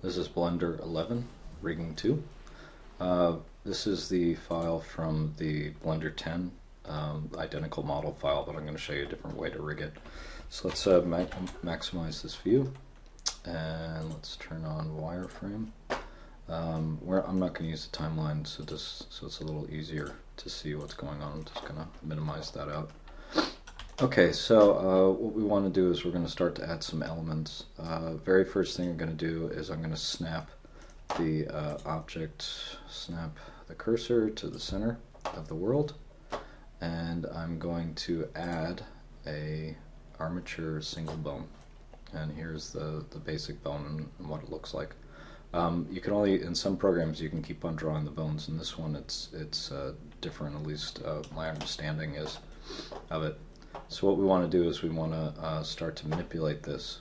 This is Blender 11, Rigging 2. This is the file from the Blender 10 identical model file, but I'm going to show you a different way to rig it. So let's maximize this view, and let's turn on wireframe. I'm not going to use the timeline, so it's a little easier to see what's going on. I'm just going to minimize that out. Okay, so what we want to do is we're going to start to add some elements. Very first thing I'm going to do is I'm going to snap the snap the cursor to the center of the world, and I'm going to add a armature single bone. And here's the basic bone and what it looks like. You can only, in some programs, you can keep on drawing the bones. In this one, it's different. At least my understanding is of it. So what we want to do is we want to start to manipulate this.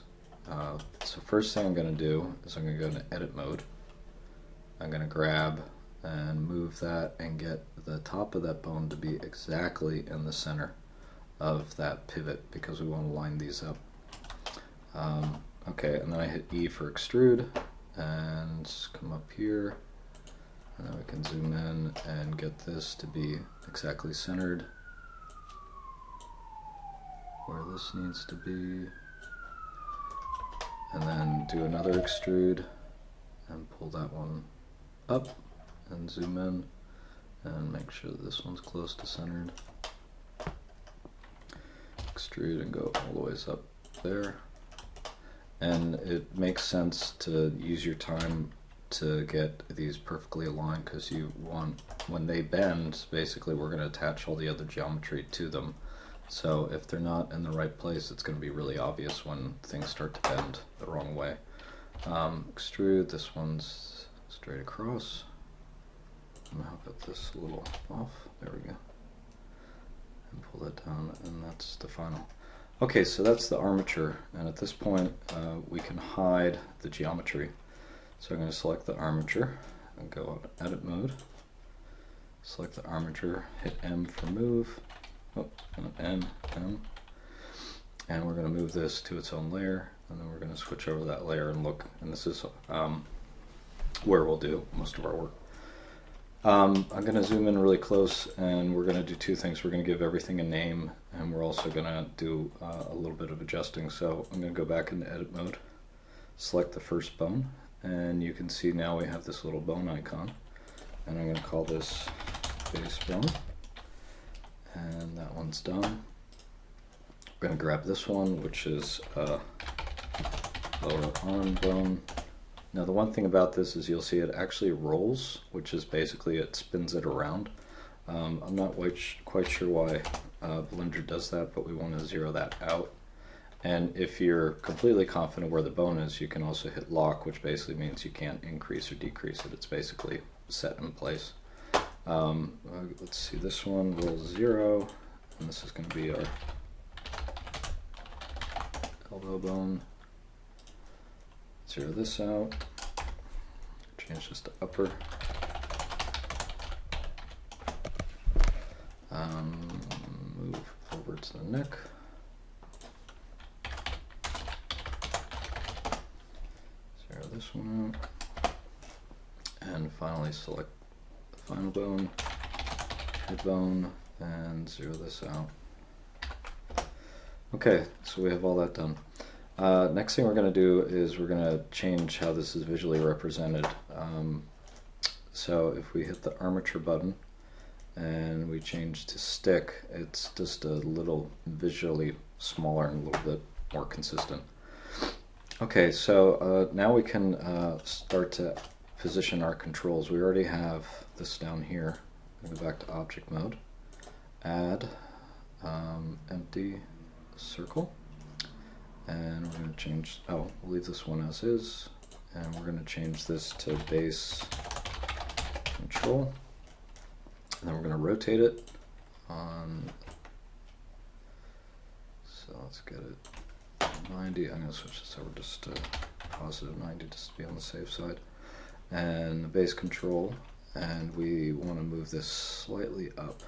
So first thing I'm going to do is I'm going to go into edit mode. I'm going to grab and move that and get the top of that bone to be exactly in the center of that pivot, because we want to line these up. Okay, and then I hit E for extrude and come up here, and then we can zoom in and get this to be exactly centered where this needs to be, and then do another extrude and pull that one up and zoom in and make sure that this one's close to centered. Extrude and go all the ways up there. And it makes sense to use your time to get these perfectly aligned, because you want, when they bend, basically we're going to attach all the other geometry to them. So if they're not in the right place, it's going to be really obvious when things start to bend the wrong way. Extrude, this one's straight across. I'm going to get this a little off. There we go. And pull that down, and that's the final. Okay, so that's the armature, and at this point we can hide the geometry. So I'm going to select the armature and go out to edit mode. Select the armature, hit M for move. Oh, M, and we're going to move this to its own layer, and then we're going to switch over that layer and look, and this is where we'll do most of our work. I'm going to zoom in really close, and we're going to do two things. We're going to give everything a name, and we're also going to do a little bit of adjusting. So I'm going to go back into edit mode, select the first bone, and you can see now we have this little bone icon, and I'm going to call this base bone. And that one's done. We're going to grab this one, which is lower arm bone. Now the one thing about this is you'll see it actually rolls, which is basically it spins it around. I'm not quite sure why Blender does that, but we want to zero that out. And if you're completely confident where the bone is, you can also hit lock, which basically means you can't increase or decrease it. It's basically set in place. Let's see, this one rolls 0, and this is going to be our elbow bone. Zero this out, change this to upper. Move over to the neck. Zero this one out. And finally select the final bone, head bone, and zero this out. Okay, so we have all that done. Next thing we're going to do is we're going to change how this is visually represented. So if we hit the armature button and we change to stick, it's just a little visually smaller and a little bit more consistent. Okay, so now we can start to position our controls. We already have this down here. Go back to object mode, add empty circle. And we're going to change, we'll leave this one as is, and we're going to change this to base control, and then we're going to rotate it on, so let's get it 90, I'm going to switch this over just to positive 90 just to be on the safe side, and base control, and we want to move this slightly up,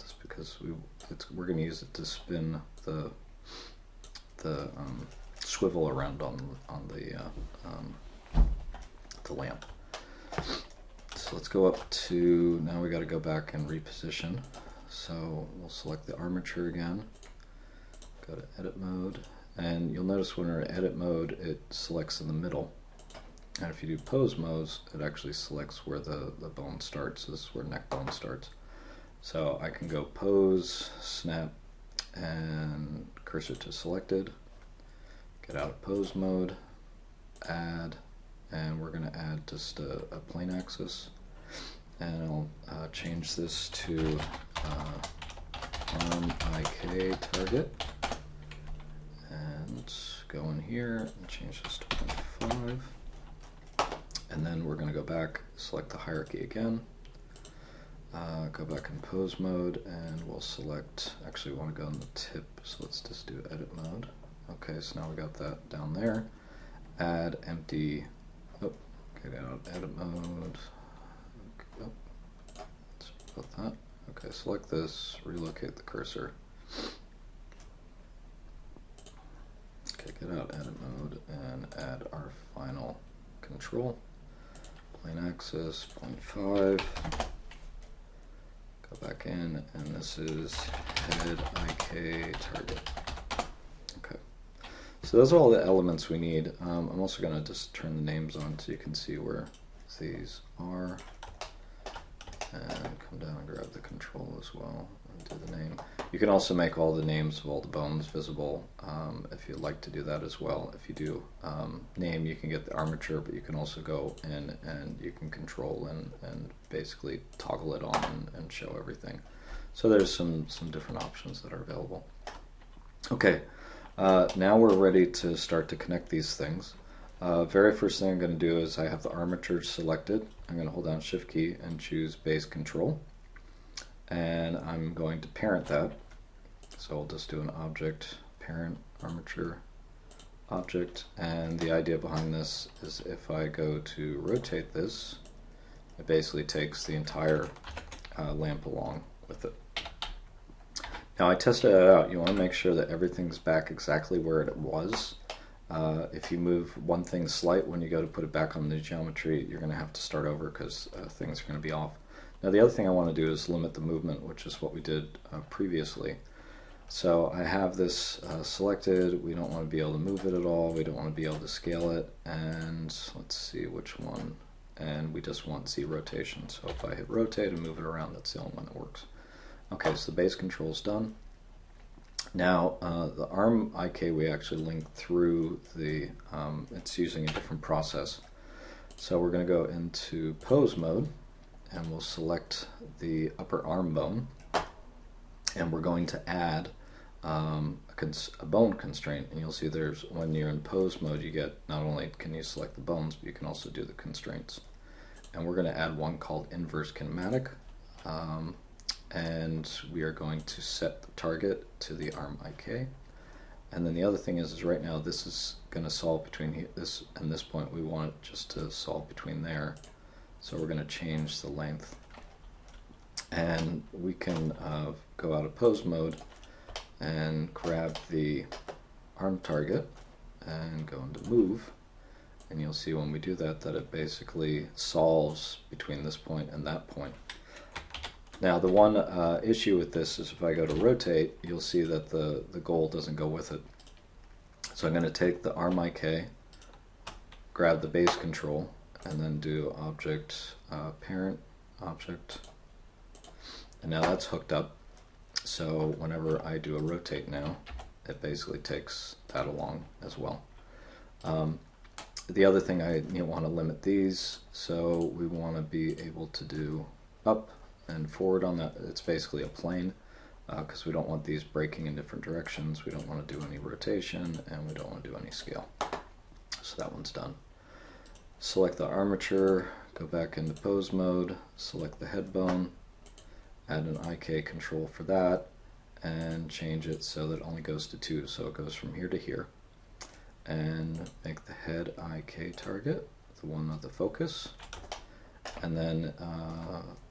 just because we're going to use it to spin the swivel around on the the lamp. So let's go up to, now we got to go back and reposition. So we'll select the armature again, go to edit mode, and you'll notice when we're in edit mode it selects in the middle. And if you do pose modes, it actually selects where the bone starts. This is where neck bone starts. So I can go pose, snap, and cursor to selected, get out of pose mode, add, and we're going to add just a plane axis. And I'll change this to arm IK target, and go in here and change this to 0.5. And then we're going to go back, select the hierarchy again, go back in pose mode, and we'll select, actually we want to go in the tip, so let's just do edit mode. Okay, so now we got that down there. Add empty, oh, get out of edit mode, oh, let's put that. Okay, select this, relocate the cursor. Okay, get out edit mode and add our final control. Plane axis, 0.5. Go back in, and this is head IK target. Okay. So those are all the elements we need. I'm also going to just turn the names on so you can see where these are. And come down and grab the control as well and do the name. You can also make all the names of all the bones visible if you'd like to do that as well. If you do name, you can get the armature, but you can also go in and you can control and basically toggle it on and show everything. So there's some different options that are available. Okay, now we're ready to start to connect these things. Very first thing I'm going to do is I have the armature selected. I'm going to hold down Shift key and choose base control, and I'm going to parent that. So I'll just do an object parent armature object, and the idea behind this is if I go to rotate this, it basically takes the entire lamp along with it. Now I tested it out. You want to make sure that everything's back exactly where it was. If you move one thing slight when you go to put it back on the geometry, you're going to have to start over because things are going to be off. Now the other thing I want to do is limit the movement, which is what we did previously. So I have this selected. We don't want to be able to move it at all. We don't want to be able to scale it. And let's see which one. And we just want Z rotation. So if I hit rotate and move it around, that's the only one that works. Okay, so the base control is done. Now, the arm IK we actually link through the, it's using a different process. So we're going to go into pose mode, and we'll select the upper arm bone, and we're going to add a bone constraint. And you'll see there's, when you're in pose mode, you get, not only can you select the bones, but you can also do the constraints. And we're going to add one called inverse kinematic. And we are going to set the target to the arm IK. And then the other thing is right now this is going to solve between this and this point. We want it just to solve between there. So we're going to change the length. And we can go out of pose mode and grab the arm target and go into move. And you'll see when we do that that it basically solves between this point and that point. Now the one issue with this is if I go to rotate, you'll see that the goal doesn't go with it. So I'm going to take the arm IK, grab the base control, and then do object parent object. And now that's hooked up. So whenever I do a rotate now, it basically takes that along as well. The other thing you want to limit these, so we want to be able to do up and forward on that. It's basically a plane because we don't want these breaking in different directions. We don't want to do any rotation, and we don't want to do any scale. So that one's done. Select the armature, go back into pose mode, select the head bone, add an IK control for that, and change it so that it only goes to 2. So it goes from here to here. And make the head IK target, the one with the focus. And then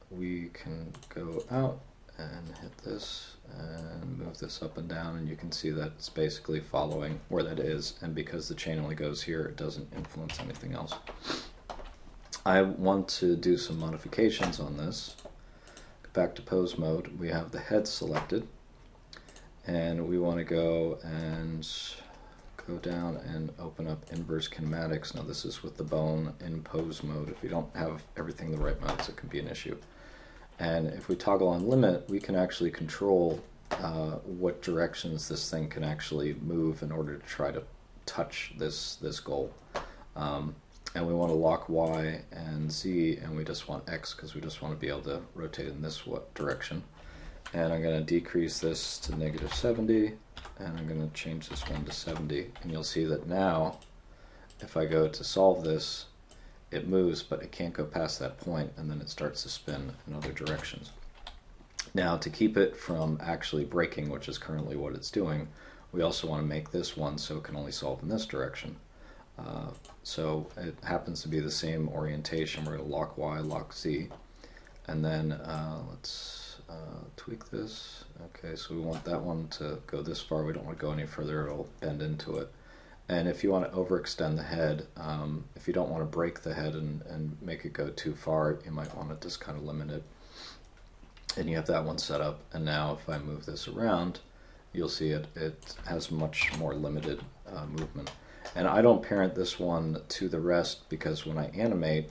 we can go out and hit this and move this up and down, and you can see that it's basically following where that is, and because the chain only goes here, it doesn't influence anything else. I want to do some modifications on this. Go back to pose mode. We have the head selected, and we want to go down and open up inverse kinematics. Now this is with the bone in pose mode. If you don't have everything in the right modes, it can be an issue. And if we toggle on limit, we can actually control what directions this thing can actually move in order to try to touch this goal. And we want to lock Y and Z, and we just want X because we just want to be able to rotate in this direction. And I'm going to decrease this to -70, and I'm going to change this one to 70. And you'll see that now, if I go to solve this, it moves, but it can't go past that point, and then it starts to spin in other directions. Now, to keep it from actually breaking, which is currently what it's doing, we also want to make this one so it can only solve in this direction. So it happens to be the same orientation. We're going to lock Y, lock Z, and then let's tweak this. Okay, so we want that one to go this far. We don't want to go any further. It'll bend into it. And if you want to overextend the head, if you don't want to break the head and make it go too far, you might want to just kind of limit it. And you have that one set up. And now if I move this around, you'll see it has much more limited movement. And I don't parent this one to the rest because when I animate,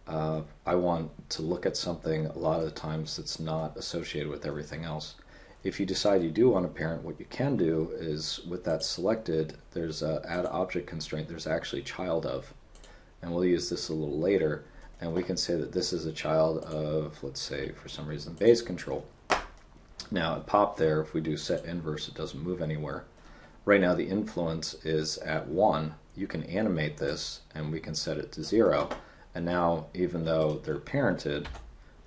I want to look at something a lot of the times that's not associated with everything else. If you decide you do want to parent, what you can do is with that selected, there's a add object constraint, there's actually child of. And we'll use this a little later, and we can say that this is a child of, let's say, for some reason, base control. Now it popped there. If we do set inverse, it doesn't move anywhere. Right now the influence is at 1. You can animate this, and we can set it to 0. And now, even though they're parented,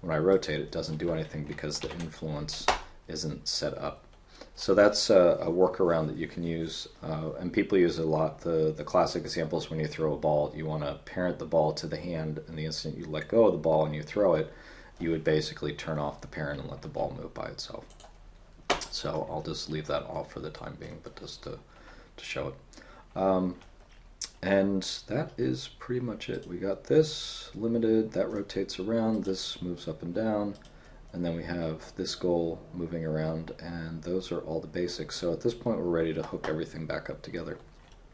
when I rotate, it doesn't do anything because the influence isn't set up. So that's a workaround that you can use, and people use it a lot. The classic example is when you throw a ball, you want to parent the ball to the hand, and the instant you let go of the ball and you throw it, you would basically turn off the parent and let the ball move by itself. So I'll just leave that off for the time being, but just to show it. And that is pretty much it. We got this limited, that rotates around, this moves up and down, and then we have this goal moving around, and those are all the basics. So at this point we're ready to hook everything back up together.